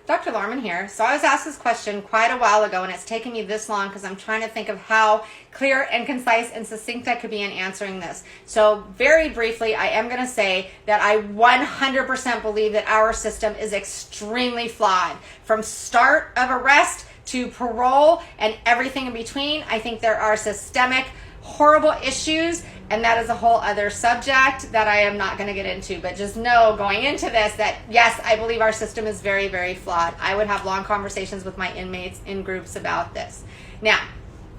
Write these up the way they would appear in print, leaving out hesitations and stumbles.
Dr. Lorman here. So I was asked this question quite a while ago, and it's taken me this long because I'm trying to think of how clear and concise and succinct I could be in answering this. So very briefly, I am going to say that I 100% believe that our system is extremely flawed. From start of arrest to parole and everything in between, I think there are systemic horrible issues, and that is a whole other subject that I am not going to get into. But just know going into this that yes, I believe our system is very, very flawed. I would have long conversations with my inmates in groups about this. Now,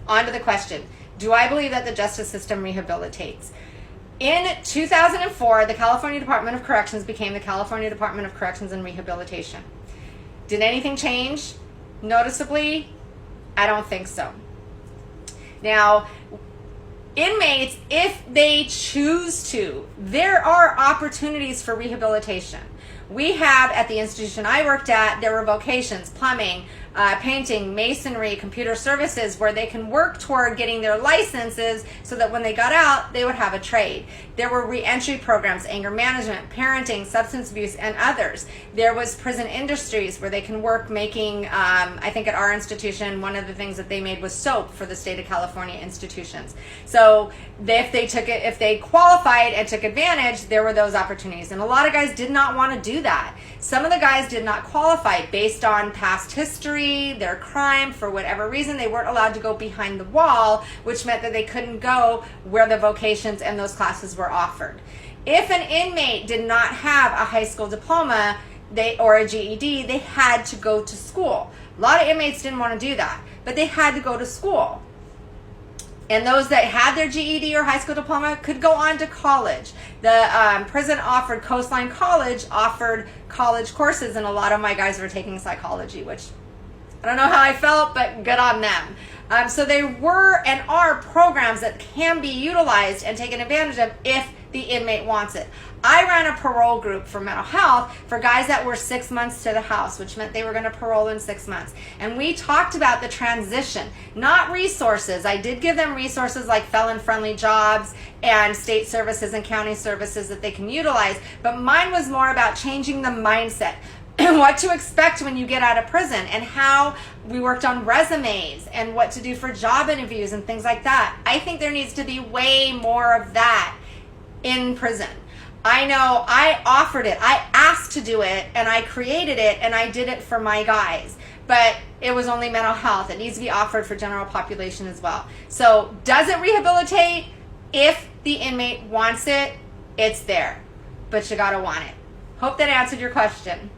on to the question. Do I believe that the justice system rehabilitates? In 2004, the California Department of Corrections became the California Department of Corrections and Rehabilitation. Did anything change noticeably? I don't think so. Now, inmates, if they choose to, there are opportunities for rehabilitation. We have, at the institution I worked at, there were vocations, plumbing, painting, masonry, computer services, where they can work toward getting their licenses so that when they got out, they would have a trade. There were reentry programs, anger management, parenting, substance abuse, and others. There was prison industries where they can work making, I think at our institution, one of the things that they made was soap for the state of California institutions. So if they qualified and took advantage, there were those opportunities. And a lot of guys did not want to do that. Some of the guys did not qualify based on past history, their crime, for whatever reason. They weren't allowed to go behind the wall, which meant that they couldn't go where the vocations and those classes were offered. If an inmate did not have a high school diploma or a GED, they had to go to school. A lot of inmates didn't want to do that, but they had to go to school. And those that had their GED or high school diploma could go on to college. The prison offered, Coastline College offered college courses, and a lot of my guys were taking psychology, which I don't know how I felt, but good on them. So there were and are programs that can be utilized and taken advantage of if the inmate wants it. I ran a parole group for mental health for guys that were 6 months to the house, which meant they were going to parole in 6 months. And we talked about the transition, not resources. I did give them resources like felon-friendly jobs and state services and county services that they can utilize, but mine was more about changing the mindset. What to expect when you get out of prison, and how we worked on resumes and what to do for job interviews and things like that. I think there needs to be way more of that in prison. I know I offered it, I asked to do it, and I created it, and I did it for my guys, but it was only mental health. It needs to be offered for general population as well. So does it rehabilitate? If the inmate wants it, it's there, but you gotta want it. Hope that answered your question.